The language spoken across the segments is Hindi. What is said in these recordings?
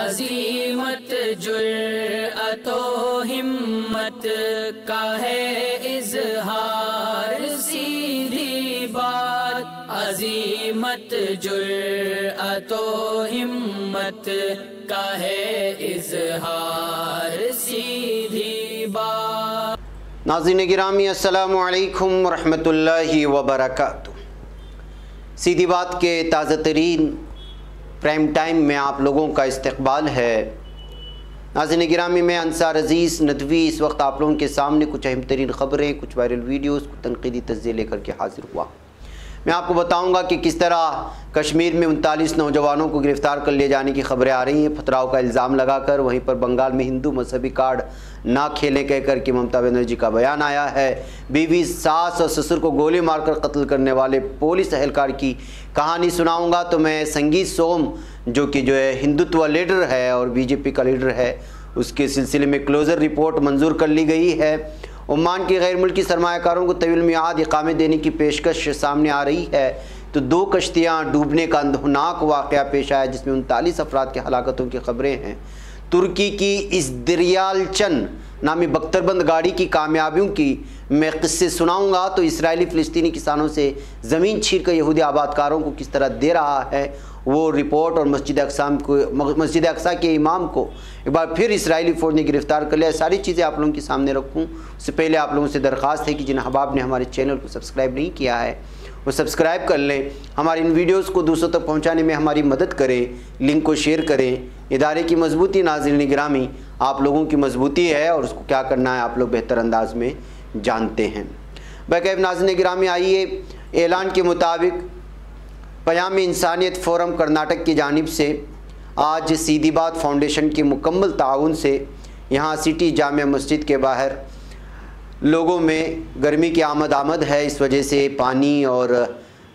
अजीमत जुर्अतो हिम्मत का है इजहार, सीधी बात। अजीमत जुर्अतो हिम्मत का है इजहार, सीधी बात। नाज़रीन गिरामी, अस्सलामु अलैकुम रहमतुल्लाहि व बरकातुहू। सीधी बात के ताज़ा तरीन प्राइम टाइम में आप लोगों का इस्तकबाल है। नाज़रीन गिरामी, मैं अंसार अज़ीज़ नदवी इस वक्त आप लोगों के सामने कुछ अहम तरीन ख़बरें, कुछ वायरल वीडियोज़, कुछ तनक़ीदी तज़्ज़िये लेकर के हाज़िर हुआ। मैं आपको बताऊंगा कि किस तरह कश्मीर में 39 नौजवानों को गिरफ़्तार कर ले जाने की ख़बरें आ रही हैं, पथराव का इल्ज़ाम लगाकर। वहीं पर बंगाल में हिंदू मजहबी कार्ड ना खेलें कहकर के ममता बनर्जी का बयान आया है। बीवी, सास और ससुर को गोली मारकर कत्ल करने वाले पुलिस एहलकार की कहानी सुनाऊंगा। तो मैं संगीत सोम, जो कि हिंदुत्व लीडर है और बीजेपी का लीडर है, उसके सिलसिले में क्लोज़र रिपोर्ट मंजूर कर ली गई है। ओमान के गैर मुल्की सरमायाकारों को तवील मियाद इकामे देने की पेशकश सामने आ रही है। तो 2 कश्तियाँ डूबने का अंदोनाक वाक़या पेश आया, जिसमें 39 अफराद की हलाकतों की खबरें हैं। तुर्की की इस दरियालचन नामी बख्तरबंद गाड़ी की कामयाबियों की मैं किस्से सुनाऊंगा। तो इसराइली फ़िलिस्तीनी किसानों से ज़मीन छीन कर यहूदी आबादकारों को किस तरह दे रहा है वो रिपोर्ट, और मस्जिद अक्सा के इमाम को एक बार फिर इसराइली फ़ौज ने गिरफ़्तार कर लिया। सारी चीज़ें आप लोगों के सामने रखूँ उससे पहले आप लोगों से दरख्वास्त है कि जिन अहबाब ने हमारे चैनल को सब्सक्राइब नहीं किया है वो सब्सक्राइब कर लें। हमारे इन वीडियोज़ को दूसरों तक पहुँचाने में हमारी मदद करें, लिंक को शेयर करें। इदारे की मजबूती नाज़रीन गिरामी आप लोगों की मजबूती है, और उसको क्या करना है आप लोग बेहतर अंदाज में जानते हैं। बाक़ायदा नाज़रीन गिरामी, आइए ऐलान के मुताबिक पयाम इंसानियत फ़ोरम कर्नाटक की जानिब से आज सीधी बात फाउंडेशन के मुकम्मल ताउन से यहाँ सिटी जामिया मस्जिद के बाहर लोगों में गर्मी की आमद है। इस वजह से पानी और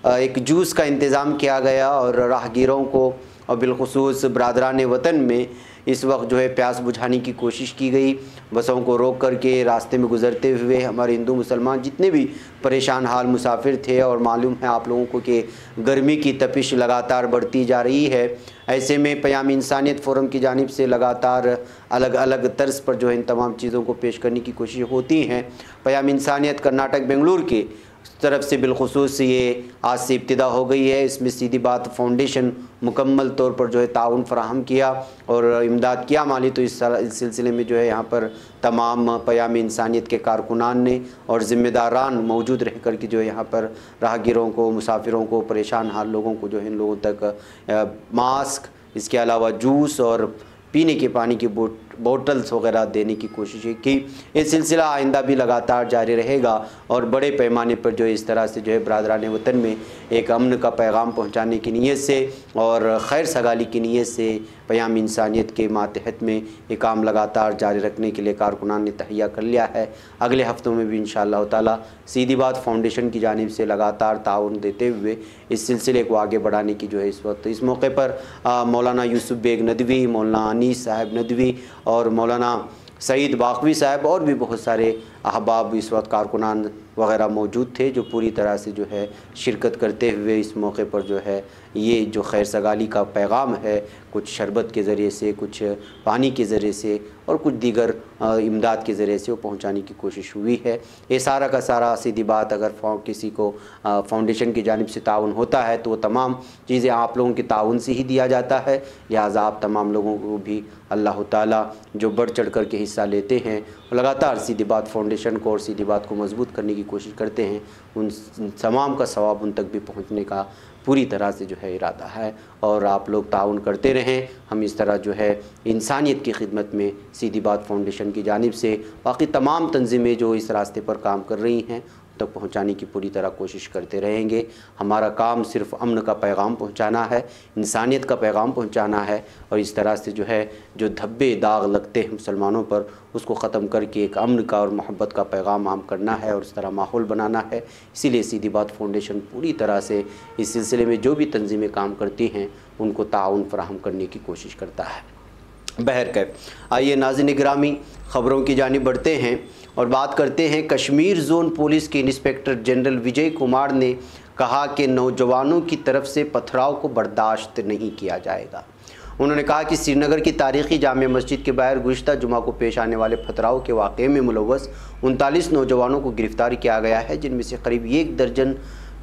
एक जूस का इंतज़ाम किया गया, और राहगीरों को और बिलखुसूस बरादरान वतन में इस वक्त प्यास बुझाने की कोशिश की गई। बसों को रोक करके रास्ते में गुज़रते हुए हमारे हिंदू मुसलमान जितने भी परेशान हाल मुसाफिर थे, और मालूम है आप लोगों को कि गर्मी की तपिश लगातार बढ़ती जा रही है। ऐसे में पयाम इंसानियत फ़ोरम की जानिब से लगातार अलग अलग तर्ज पर इन तमाम चीज़ों को पेश करने की कोशिश होती हैं। पयाम इंसानियत कर्नाटक बेंगलुरु की तरफ से बिलखुसूस ये आज से इब्तिदा हो गई है। इसमें सीधी बात फाउंडेशन मुकम्मल तौर पर ताउन फराहम किया और इमदाद किया माली। तो इस सिलसिले में यहाँ पर तमाम पयाम इंसानियत के कारकुनान ने और ज़िम्मेदारान मौजूद रह कर के यहाँ पर राहगीरों को, मुसाफिरों को, परेशान हाल लोगों को इन लोगों तक मास्क, इसके अलावा जूस और पीने के पानी की बोटल्स वगैरह देने की कोशिश की। ये सिलसिला आइंदा भी लगातार जारी रहेगा, और बड़े पैमाने पर इस तरह से बरादरान वतन में एक अमन का पैगाम पहुंचाने की नीयत से और खैर सगाली की नीयत से पयाम इंसानियत के मातहत में ये काम लगातार जारी रखने के लिए कारकुनान ने तहैया कर लिया है। अगले हफ्तों में भी इंशाअल्लाह ताला सीधी बात फाउंडेशन की जानिब से लगातार ताउन देते हुए इस सिलसिले को आगे बढ़ाने की इस वक्त इस मौके पर मौलाना यूसुफ बेग नदवी, मौलाना अनीस साहब नदवी और मौलाना सईद बाकवी साहब और भी बहुत सारे अहबाब इस वक्त कारकुनान वगैरह मौजूद थे, जो पूरी तरह से शिरकत करते हुए इस मौके पर ये खैर सगाली का पैगाम है, कुछ शरबत के ज़रिए से, कुछ पानी के ज़रिए से और कुछ दीगर इमदाद के ज़रिए से वो पहुँचाने की कोशिश हुई है। ये सारा का सारा सीधी बात अगर किसी को फाउंडेशन की जानिब से ताउन होता है तो वो तमाम चीज़ें आप लोगों के ताउन से ही दिया जाता है। लिहाजा आप तमाम लोगों को भी अल्लाह ताला जो बढ़ चढ़ कर के हिस्सा लेते हैं, लगातार सीधी बात फाउंडेशन को और सीधी बात को मजबूत करने की कोशिश करते हैं, उन तमाम का सवाब उन तक भी पहुँचने का पूरी तरह से इरादा है। और आप लोग ताउन करते रहें। हम इस तरह इंसानियत की खिदमत में सीधी बात फाउंडेशन की जानिब से बाकी तमाम तंजीमें जो इस रास्ते पर काम कर रही हैं तक पहुंचाने की पूरी तरह कोशिश करते रहेंगे। हमारा काम सिर्फ अमन का पैगाम पहुंचाना है, इंसानियत का पैगाम पहुंचाना है, और इस तरह से जो धब्बे दाग लगते हैं मुसलमानों पर उसको ख़त्म करके एक अमन का और मोहब्बत का पैगाम आम करना है और इस तरह माहौल बनाना है। इसीलिए सीधी बात फाउंडेशन पूरी तरह से इस सिलसिले में जो भी तंजीमें काम करती हैं उनको ताउन फराहम करने की कोशिश करता है। बहरकैफ, आइए नाज़रीन गिरामी ख़बरों की जानिब बढ़ते हैं और बात करते हैं। कश्मीर जोन पुलिस के इंस्पेक्टर जनरल विजय कुमार ने कहा कि नौजवानों की तरफ से पथराव को बर्दाश्त नहीं किया जाएगा। उन्होंने कहा कि श्रीनगर की तारीखी जामिया मस्जिद के बाहर गुज़िश्ता जुमा को पेश आने वाले पथराव के वाक़े में मुलव्वस 39 नौजवानों को गिरफ्तार किया गया है, जिनमें से करीब 1 दर्जन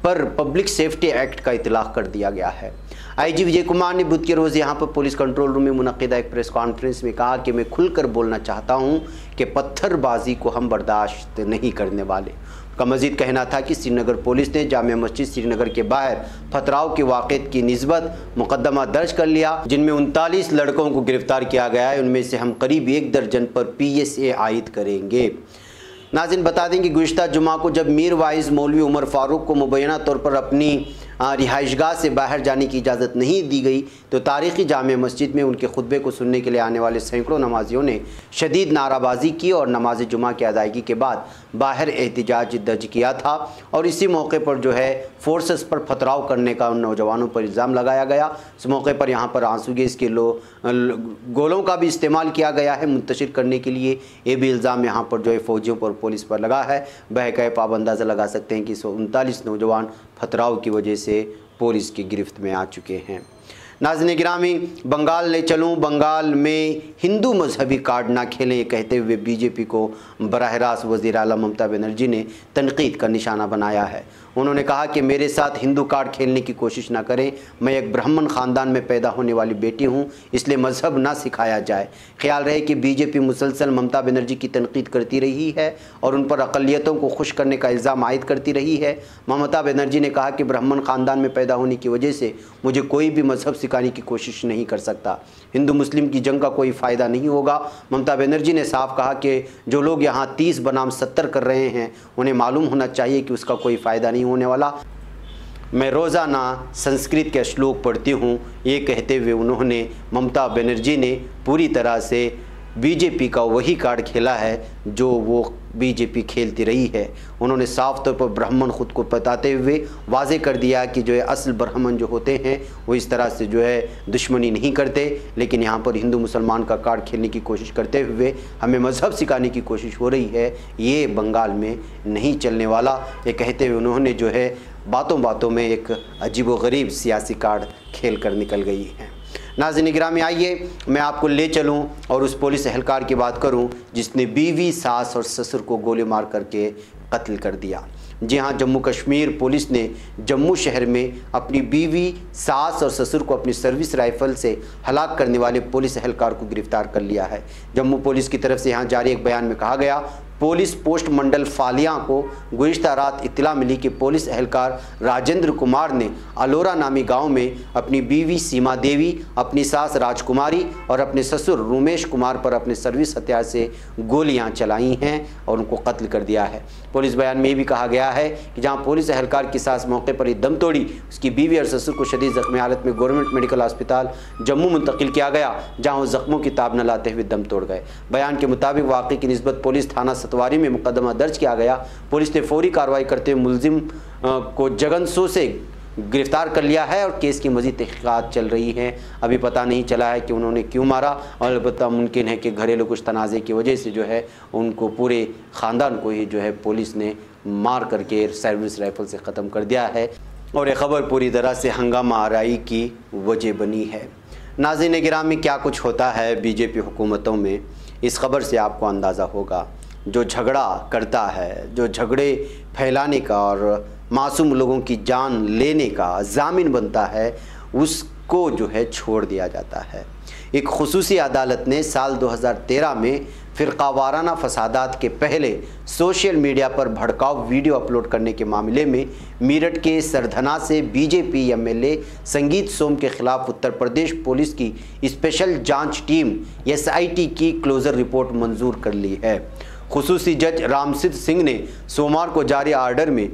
पर पब्लिक सेफ्टी एक्ट का इतलाक़ कर दिया गया है। आईजी विजय कुमार ने बुध के रोज़ यहां पर पुलिस कंट्रोल रूम में मुनक़िदा एक प्रेस कॉन्फ्रेंस में कहा कि मैं खुलकर बोलना चाहता हूं कि पत्थरबाजी को हम बर्दाश्त नहीं करने वाले। का मज़ीद कहना था कि श्रीनगर पुलिस ने जामिया मस्जिद श्रीनगर के बाहर पथराव के वाक़े की निस्बत मुकदमा दर्ज कर लिया, जिनमें 39 लड़कों को गिरफ्तार किया गया है। उनमें से हम करीब 1 दर्जन पर PSA आयद करेंगे। नाज़रीन, बता दें कि गुज़िश्ता जुमा को जब मीर वाइज़ मौलवी उमर फ़ारूक को मुबैना तौर पर अपनी रिहाइशगाह से बाहर जाने की इजाज़त नहीं दी गई तो तारीख़ी जामिया मस्जिद में उनके खुतबे को सुनने के लिए आने वाले सैकड़ों नमाजियों ने शदीद नाराबाजी की और नमाज जुमा की अदायगी के बाद बाहर एहतिजाज दर्ज किया था। और इसी मौके पर जो है फोर्सेस पर पथराव करने का उन नौजवानों पर इल्ज़ाम लगाया गया। इस मौके पर यहाँ पर आंसू गैस के गोलों का भी इस्तेमाल किया गया है मुंतशिर करने के लिए। ये भी इल्ज़ाम यहाँ पर जो है फ़ौजियों पर पुलिस पर लगा है। बहकाए आप अंदाज़ा लगा सकते हैं कि 39 नौजवान पथराव की वजह से पुलिस की गिरफ्त में आ चुके हैं। नाज़रीन गिरामी, बंगाल ले चलूँ, बंगाल में हिंदू मजहबी कार्ड ना खेलें कहते हुए बीजेपी को बराह रास्त वज़ीर आला ममता बनर्जी ने तनकीद का निशाना बनाया है। उन्होंने कहा कि मेरे साथ हिंदू कार्ड खेलने की कोशिश ना करें। मैं एक ब्राह्मण ख़ानदान में पैदा होने वाली बेटी हूं, इसलिए मजहब ना सिखाया जाए। ख्याल रहे कि बीजेपी मुसलसल ममता बनर्जी की तनकीद करती रही है और उन पर अक़लियतों को खुश करने का इल्ज़ाम आयद करती रही है। ममता बनर्जी ने कहा कि ब्राह्मण ख़ानदान में पैदा होने की वजह से मुझे कोई भी मजहब सिखाने की कोशिश नहीं कर सकता। हिंदू मुस्लिम की जंग का कोई फ़ायदा नहीं होगा। ममता बनर्जी ने साफ कहा कि जो लोग यहाँ 30 बनाम 70 कर रहे हैं उन्हें मालूम होना चाहिए कि उसका कोई फ़ायदा नहीं होने वाला। मैं रोज़ाना संस्कृत के श्लोक पढ़ती हूँ, ये कहते हुए उन्होंने ममता बनर्जी ने पूरी तरह से बीजेपी का वही कार्ड खेला है जो वो बीजेपी खेलती रही है। उन्होंने साफ तौर पर ब्राह्मण खुद को बताते हुए वाजे कर दिया कि जो है असल ब्राह्मण जो होते हैं वो इस तरह से जो है दुश्मनी नहीं करते, लेकिन यहाँ पर हिंदू मुसलमान का कार्ड खेलने की कोशिश करते हुए हमें मज़हब सिखाने की कोशिश हो रही है। ये बंगाल में नहीं चलने वाला, ये कहते हुए उन्होंने जो है बातों बातों में एक अजीब व गरीब सियासी कार्ड खेल कर निकल गई है। नाज़रीन गिरामी, आइए मैं आपको ले चलूं और उस पुलिस एहलकार की बात करूं जिसने बीवी, सास और ससुर को गोली मार करके कत्ल कर दिया। जी हां, जम्मू कश्मीर पुलिस ने जम्मू शहर में अपनी बीवी, सास और ससुर को अपनी सर्विस राइफल से हलाक करने वाले पुलिस एहलकार को गिरफ्तार कर लिया है। जम्मू पुलिस की तरफ से यहां जारी एक बयान में कहा गया, पुलिस पोस्ट मंडल फालिया को गुज़िश्ता रात इत्तला मिली कि पुलिस एहलकार राजेंद्र कुमार ने अलोरा नामी गांव में अपनी बीवी सीमा देवी, अपनी सास राजकुमारी और अपने ससुर रुमेश कुमार पर अपने सर्विस हथियार से गोलियां चलाई हैं और उनको कत्ल कर दिया है। पुलिस बयान में भी कहा गया है कि जहां पुलिस एहलकार की सास मौके पर ही दम तोड़ी, उसकी बीवी और ससुर को शदीद ज़ख्मी हालत में गवर्नमेंट मेडिकल अस्पताल जम्मू मुंतकिल किया गया, जहाँ वो ज़ख्मों की ताब न लाते हुए दम तोड़ गए। बयान के मुताबिक वाक़े की निस्बत पुलिस थाना सतवारी में मुकदमा दर्ज किया गया। पुलिस ने फौरी कार्रवाई करते हुए मुलजिम को जगनसो से गिरफ्तार कर लिया है और केस की मज़ीद तहक़ीक़ात चल रही हैं। अभी पता नहीं चला है कि उन्होंने क्यों मारा, और अलबत्ता मुमकिन है कि घरेलू कुछ तनाज़े की वजह से जो है उनको पूरे ख़ानदान को ही जो है पुलिस ने मार करके सर्विस राइफल से ख़त्म कर दिया है और ये ख़बर पूरी तरह से हंगामा आराई की वजह बनी है। नाज़रीन गिरामी, क्या कुछ होता है बीजेपी हुकूमतों में, इस ख़बर से आपको अंदाज़ा होगा। जो झगड़ा करता है, जो झगड़े फैलाने का और मासूम लोगों की जान लेने का ज़ामिन बनता है, उसको जो है छोड़ दिया जाता है। एक खुसूसी अदालत ने साल 2013 में फ़िरक़ावाराना फसादात के पहले सोशल मीडिया पर भड़काऊ वीडियो अपलोड करने के मामले में मीरठ के सरधना से बीजेपी MLA संगीत सोम के ख़िलाफ़ उत्तर प्रदेश पुलिस की स्पेशल जांच टीम SIT की क्लोज़र रिपोर्ट मंजूर कर ली है। खुसूसी जज रामसिद्ध सिंह ने सोमवार को जारी आर्डर में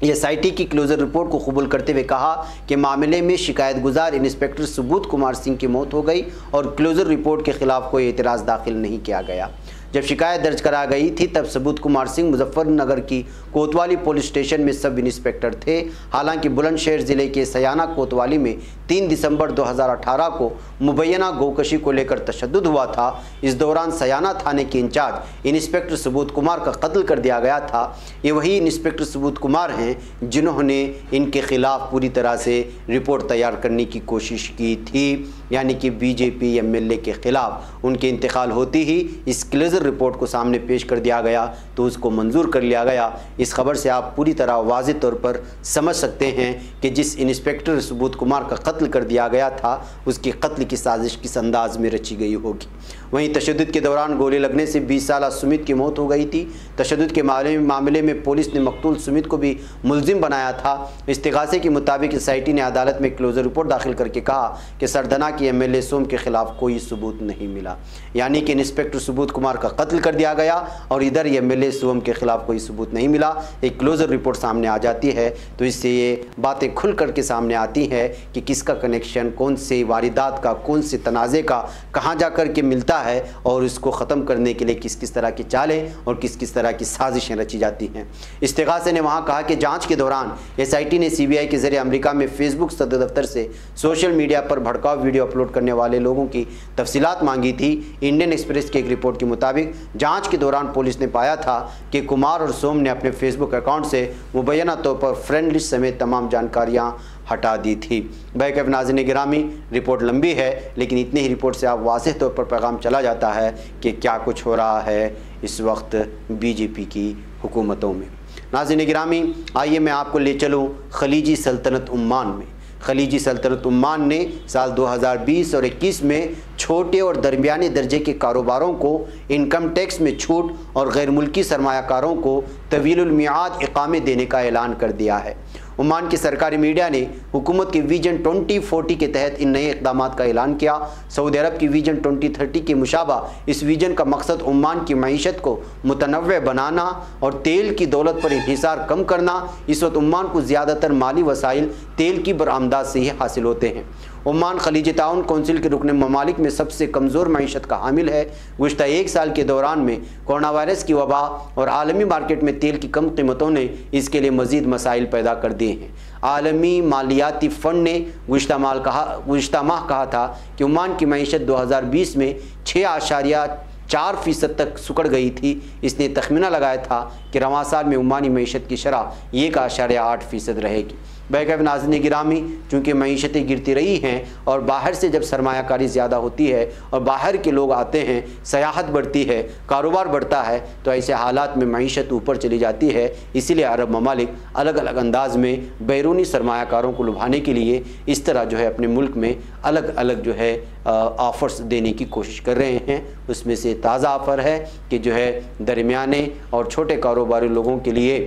SIT की क्लोज़र रिपोर्ट को कबूल करते हुए कहा कि मामले में शिकायत गुजार इंस्पेक्टर सुबोध कुमार सिंह की मौत हो गई और क्लोज़र रिपोर्ट के खिलाफ कोई एतराज़ दाखिल नहीं किया गया। जब शिकायत दर्ज करा गई थी तब सुबोध कुमार सिंह मुजफ्फरनगर की कोतवाली पुलिस स्टेशन में सब इंस्पेक्टर थे। हालांकि बुलंदशहर ज़िले के सयाना कोतवाली में 3 दिसंबर 2018 को मुबैना गोकशी को लेकर तशद्दुद हुआ था। इस दौरान सयाना थाने के इंचार्ज इंस्पेक्टर सुबोध कुमार का कत्ल कर दिया गया था। ये वही इंस्पेक्टर सुबोध कुमार हैं जिन्होंने इनके खिलाफ पूरी तरह से रिपोर्ट तैयार करने की कोशिश की थी। यानी कि बीजेपी एमएलए के ख़िलाफ़ उनके इंतकाल होती ही इस क्लोजर रिपोर्ट को सामने पेश कर दिया गया तो उसको मंजूर कर लिया गया। इस खबर से आप पूरी तरह वाज़ेह तौर पर समझ सकते हैं कि जिस इंस्पेक्टर सुबोध कुमार का कत्ल कर दिया गया था उसकी कत्ल की साजिश किस अंदाज में रची गई होगी। वहीं तशद्दुद के दौरान गोली लगने से 20 साला सुमित की मौत हो गई थी। तशद्दुद के मामले में पुलिस ने मकतूल सुमित को भी मुलजिम बनाया था। इस्तिगासे के मुताबिक एसआईटी ने अदालत में क्लोजर रिपोर्ट दाखिल करके कहा कि सरदना की एमएलए सोम के खिलाफ कोई सबूत नहीं मिला, यानी कि इंस्पेक्टर सुबोध कुमार का कत्ल कर दिया गया और इधर एमएलए सोम के खिलाफ कोई सबूत नहीं मिला। एक क्लोजर रिपोर्ट सामने आ जाती है तो इससे ये बातें खुल करके सामने आती हैं कि किसका कनेक्शन कौन से वारिदात का, कौन से तनाज़े का कहाँ जा कर के मिलता है और इसको ख़त्म करने के लिए किस किस तरह की चालें और किस किस तरह की साजिशें रची जाती हैं। इस्तिगासे ने वहाँ कहा कि जांच के दौरान एसआईटी ने सीबीआई के ज़रिए अमेरिका में फेसबुक सदर दफ्तर से सोशल मीडिया पर भड़काऊ वीडियो अपलोड करने वाले लोगों की तफसीलात मांगी थी। इंडियन एक्सप्रेस की एक रिपोर्ट के मुताबिक जाँच के दौरान पुलिस ने पाया था कि कुमार और सोम ने अपने फेसबुक अकाउंट से मुबैना तौर पर फ्रेंड लिस्ट समेत तमाम जानकारियाँ हटा दी थी। बैकअप नाज़रीन गिरामी, रिपोर्ट लंबी है लेकिन इतनी ही रिपोर्ट से आप वाज़ेह तौर पर पैगाम चला जाता है कि क्या कुछ हो रहा है इस वक्त बीजेपी की हुकूमतों में। नाज़रीन गिरामी, आइए मैं आपको ले चलूँ खलीजी सल्तनत उम्मान में। खलीजी सल्तनत उम्मान ने साल 2020 और 21 में छोटे और दरमियाने दर्जे के कारोबारों को इनकम टैक्स में छूट और गैर मुल्की सरमायाकारों को तवीलुल मियाद इकामे देने का ऐलान कर दिया है। ओमान की सरकारी मीडिया ने हुकूमत के विजन 2040 के तहत इन नए इक़दाम का ऐलान किया। सऊदी अरब की विजन 2030 के मुशाबा इस विजन का मकसद ओमान की मईशत को मुतनव्वे बनाना और तेल की दौलत पर इंहिसार कम करना। इस वक्त ओमान को ज़्यादातर माली वसाइल तेल की बरामदात से ही हासिल होते हैं। ओमान खलीजी ताउन कौंसिल के रुकन ममालिक में सबसे कमज़ोर मईशत का हामिल है। गुज़श्ता एक साल के दौरान में कोरोना वायरस की वबा और आलमी मार्केट में तेल की कम कीमतों ने इसके लिए मज़ीद मसाइल पैदा कर दिए हैं। आलमी मालियाती फ़ंड ने गुज़श्ता माह कहा था कि ओमान की मईशत 2020 में 6.4% तक सुकड़ गई थी। इसने तखमीना लगाया था कि रवां साल में ओमानी मईशत की शरह 1.8% रहेगी। बैकअप नाज़रीन गिरामी, चूँकि मईशतें गिरती रही हैं और बाहर से जब सरमायाकारी ज़्यादा होती है और बाहर के लोग आते हैं, सयाहत बढ़ती है, कारोबार बढ़ता है, तो ऐसे हालात में मईशत ऊपर चली जाती है। इसीलिए अरब ममालिक अलग अलग अंदाज में बैरूनी सरमायाकारों को लुभाने के लिए इस तरह जो है अपने मुल्क में अलग अलग जो है ऑफ़र्स देने की कोशिश कर रहे हैं। उसमें से ताज़ा ऑफ़र है कि जो है दरमियाने और छोटे कारोबारी लोगों के लिए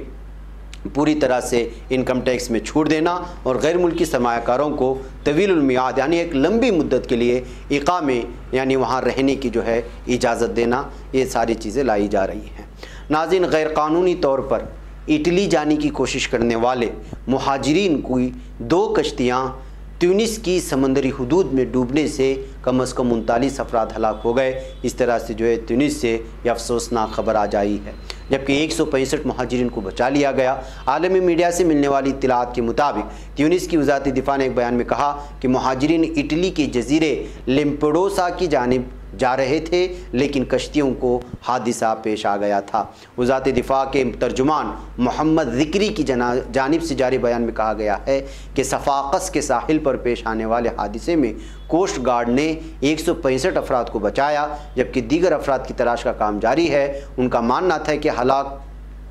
पूरी तरह से इनकम टैक्स में छूट देना और गैर मुल्की सरमायाकारों को तवीलुल मियाद यानी एक लंबी मुद्दत के लिए इकामे यानी वहाँ रहने की जो है इजाज़त देना, ये सारी चीज़ें लाई जा रही हैं। नाज़रीन, गैर कानूनी तौर पर इटली जाने की कोशिश करने वाले मुहाजिरीन की 2 कश्तियाँ ट्यूनिस की समंदरी हदूद में डूबने से कम से कम 39 अफराद हलाक हो गए। इस तरह से जो है ट्यूनिस से यह अफसोसनाक खबर आ जाई है, जबकि 165 मुहाजिरीन को बचा लिया गया। आलमी मीडिया से मिलने वाली इत्तलात के मुताबिक ट्यूनिस की वज़ारत दिफा ने एक बयान में कहा कि मुहाजिरीन इटली के जजीरे लैम्पेडूसा की जानिब जा रहे थे लेकिन कश्तियों को हादिसा पेश आ गया था। वज़ारत दिफा के तर्जुमान मोहम्मद ज़िक्री की जानिब से जारी बयान में कहा गया है कि सफ़ाकस के साहिल पर पेश आने वाले हादिसे में कोस्ट गार्ड ने 165 अफराद को बचाया, जबकि दीगर अफराद की तलाश का काम जारी है। उनका मानना था कि हलाक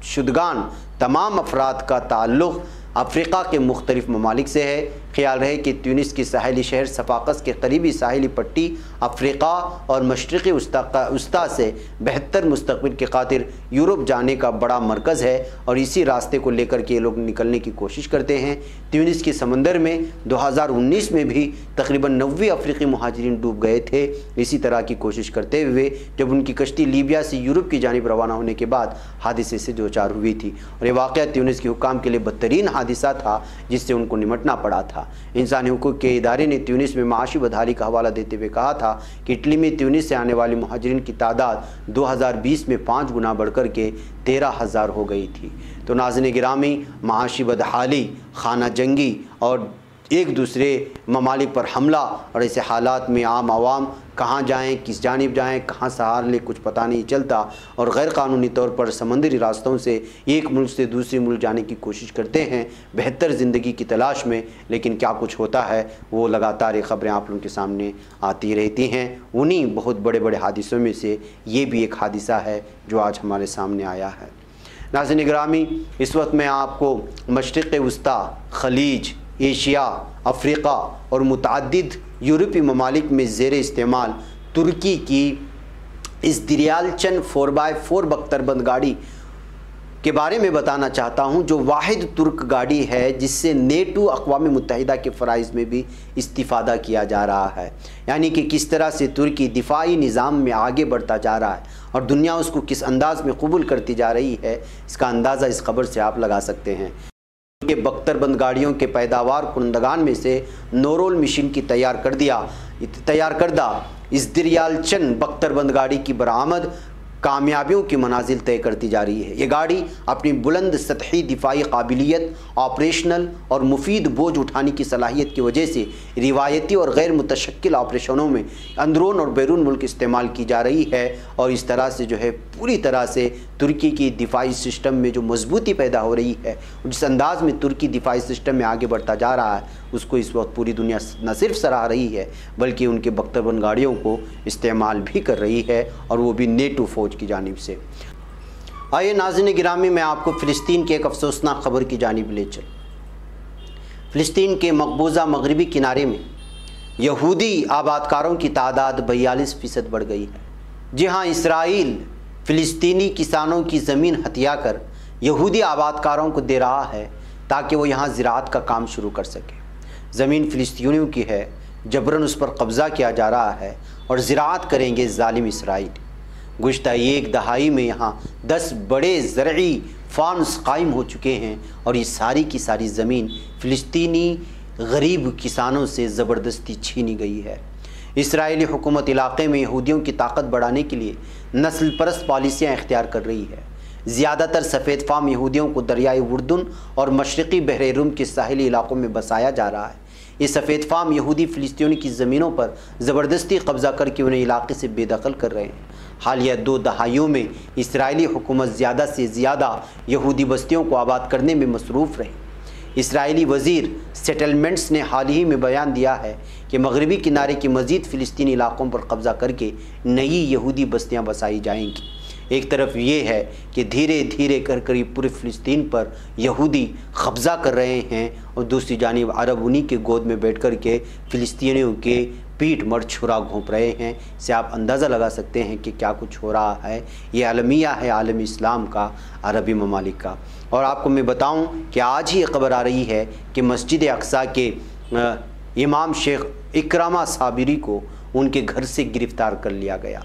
शुदगान तमाम अफराद का ताल्लुक़ अफ्रीका के मुख्तलिफ ममालिक से है। ख्याल रहे कि ट्यूनिस की साहिली शहर सफाकस के करीबी साहिली पट्टी अफ्रीका और मशरक़ी उस्ता से बेहतर मुस्तक़बिल की खातिर यूरोप जाने का बड़ा मरकज़ है और इसी रास्ते को लेकर के लोग निकलने की कोशिश करते हैं। ट्यूनिस के समंदर में 2019 में भी तकरीबन 90 अफ्रीकी मुहाजिरीन डूब गए थे, इसी तरह की कोशिश करते हुए जब उनकी कश्ती लीबिया से यूरोप की जानिब रवाना होने के बाद हादिसे से दो चार हुई थी और ये वाक़या ट्यूनिस के हुक्काम के लिए बदतरीन हादिसा था जिससे उनको निमटना पड़ा था। इंसानी हुकूक के इदारे ने ट्यूनिस में माशी बदहाली का हवाला देते हुए कहा था कि इटली में ट्यूनिस से आने वाले मुहाजिरीन की तादाद 2020 में 5 गुना बढ़कर के 13,000 हो गई थी। तो नाज़रीन गिरामी, माशी बदहाली, खाना जंगी और एक दूसरे ममालिक पर हमला, और ऐसे हालात में आम आवाम कहाँ जाएं, किस जानिब जाएं, कहाँ सहार ले कुछ पता नहीं चलता, और गैर कानूनी तौर पर समंदरी रास्तों से एक मुल्क से दूसरे मुल्क जाने की कोशिश करते हैं बेहतर ज़िंदगी की तलाश में, लेकिन क्या कुछ होता है वो लगातार ये ख़बरें आप लोगों के सामने आती रहती हैं। उन्हीं बहुत बड़े बड़े हादिसों में से ये भी एक हादिसा है जो आज हमारे सामने आया है। नाज़रीन गिरामी, इस वक्त मैं आपको मशरिक़ वस्ता, खलीज, एशिया, अफ्रीका और मुतअद्दिद यूरोपीय ममालिक में ज़ेर इस्तेमाल तुर्की की इस दरियालचन 4x4 बख्तरबंद गाड़ी के बारे में बताना चाहता हूं, जो वाहिद तुर्क गाड़ी है जिससे नेटो अक़वाम मुत्तहिदा के फ़राइज़ में भी इस्तिफ़ादा किया जा रहा है। यानी कि किस तरह से तुर्की दिफाई निज़ाम में आगे बढ़ता जा रहा है और दुनिया उसको किस अंदाज़ में कबूल करती जा रही है, इसका अंदाज़ा इस खबर से आप लगा सकते हैं। के बख्तरबंद गाड़ियों के पैदावार कुनंदगान में से नोरोल मिशन की तैयार करदा इस दरियालचन बख्तरबंद गाड़ी की बरामद कामयाबियों की मनाजिल तय करती जा रही है। ये गाड़ी अपनी बुलंद सतही दिफाई काबिलियत, ऑपरेशनल और मुफीद बोझ उठाने की सलाहियत की वजह से रिवायती और गैर मुतशक्किल ऑपरेशनों में अंदरून और बैरून मुल्क इस्तेमाल की जा रही है, और इस तरह से जो है पूरी तरह से तुर्की की दिफाई सिस्टम में जो मजबूती पैदा हो रही है, जिस अंदाज में तुर्की दिफाई सिस्टम में आगे बढ़ता जा रहा है, उसको इस वक्त पूरी दुनिया न सिर्फ सराह रही है बल्कि उनके बख्तरबंद गाड़ियों को इस्तेमाल भी कर रही है, और वो भी नेटो फ़ौज की जानिब से। आइए नाज़रीन गिरामी, मैं आपको फ़िलिस्तीन के एक अफसोसनाक खबर की जानिब ले चल। फ़िलिस्तीन के मकबूजा मगरबी किनारे में यहूदी आबादकारों की तादाद 42% बढ़ गई है। जी हाँ, इसराइल फ़िलिस्तीनी किसानों की ज़मीन हथिया कर यहूदी आबादकारों को दे रहा है ताकि वो यहाँ ज़राअत का काम शुरू कर सके। ज़मीन फ़िलिस्तीनियों की है, जबरन उस पर कब्ज़ा किया जा रहा है और ज़राअत करेंगे ज़ालिम इसराइल। गुज़श्ता एक दहाई में यहाँ 10 बड़े ज़रई फार्म्स कायम हो चुके हैं, और ये सारी की सारी ज़मीन फ़िलिस्तीनी गरीब किसानों से ज़बरदस्ती छीनी गई है। इसराइली हुकूमत इलाक़े में यहूदियों की ताकत बढ़ाने के लिए नस्ल परस्त पॉलिसियाँ इख्तियार कर रही है। ज़्यादातर सफ़ेद फार्म यहूदियों को दरियाई उर्दुन और मशरक़ी बहरे रूम के साहिली इलाक़ों में बसाया जा रहा है। ये सफ़ेद फार्म यहूदी फ़िलिस्तीनियों की ज़मीनों पर ज़बरदस्ती कब्ज़ा करके उन्हें इलाक़े से बेदखल कर रहे हैं। हालिया 2 दहाइयों में इसराइली हुकूमत ज़्यादा से ज़्यादा यहूदी बस्तियों को आबाद करने में मसरूफ़ रही। इसराइली वज़ीर सेटलमेंट्स ने हाल ही में बयान दिया है कि मगरबी किनारे के मज़ीद फ़िलिस्तीनी इलाक़ों पर कब्ज़ा करके नई यहूदी बस्तियाँ बसाई जाएंगी। एक तरफ ये है कि धीरे धीरे कर करीब पूरे फ़िलिस्तीन पर यहूदी कब्ज़ा कर रहे हैं, और दूसरी जानिब अरब उन्हीं के गोद में बैठ कर के फ़िलिस्तीनियों के पीठ मर छुरा घोंप रहे हैं। इससे आप अंदाज़ा लगा सकते हैं कि क्या कुछ हो रहा है। ये आलमिया है आलम इस्लाम का, अरबी ममालिक का। और आपको मैं बताऊं कि आज ही खबर आ रही है कि मस्जिद अक्सा के इमाम शेख इकरामा साबिरी को उनके घर से गिरफ़्तार कर लिया गया।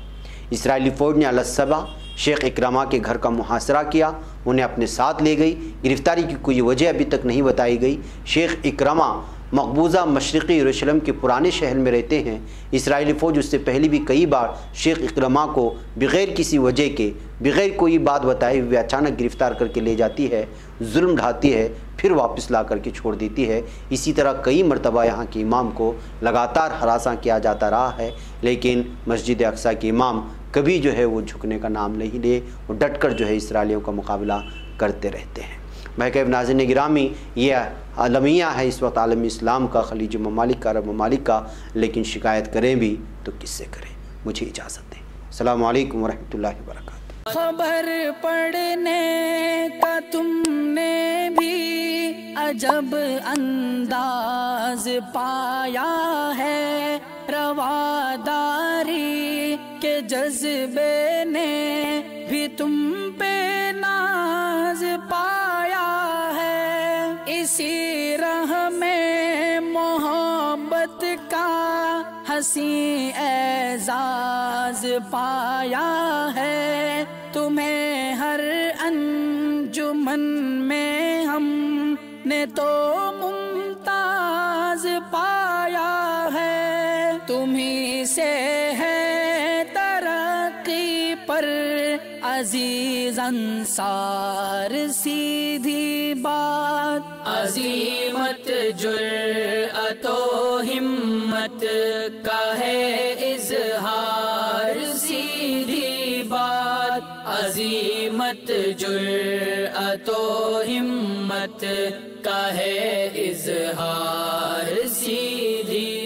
इसराइली फ़ौज ने अलसबा शेख इकरामा के घर का मुहासरा किया, उन्हें अपने साथ ले गई। गिरफ़्तारी की कोई वजह अभी तक नहीं बताई गई। शेख इकरामा मकबूजा मशरक़ी यरूशलेम के पुराने शहर में रहते हैं। इसराइली फ़ौज उससे पहले भी कई बार शेख इकरामा को बग़ैर किसी वजह के, बग़ैर कोई बात बताए हुए अचानक गिरफ़्तार करके ले जाती है, जुल्म ढाती है, फिर वापस ला करके छोड़ देती है। इसी तरह कई मरतबा यहाँ के इमाम को लगातार हरासा किया जाता रहा है, लेकिन मस्जिद अक्सा के इमाम कभी जो है वो झुकने का नाम नहीं ले, वो डट कर जो है इसराइलियों का मुकाबला करते रहते हैं। महकैब नाज़रीन गिरामी, ये आलमिया है इस वक्त आलम इस्लाम का, खलीज ममालिक का, अरब ममालिक का, लेकिन शिकायत करें भी तो किससे करें। मुझे इजाज़त दें। अस्सलामु अलैकुम वरहमतुल्लाहि वबरकातुहू। खबर पढ़ने का तुमने भी अजब अंदाज पाया है, रवादारी के जज्बे ने भी तुम पे नाज पाया है। इसी राह में मोहब्बत का हसी एजाज पाया है। तुम्हें हर अंजुमन में हमने तो मुमताज पाया है। तुम्ही से है तरक्की पर अजीज अंसार, सीधी बात अजीमत जुर्अतो हिम्मत का है इजहार, सीधी बात। अजीमत जुर्अतो हिम्मत का है इजहार, सीधी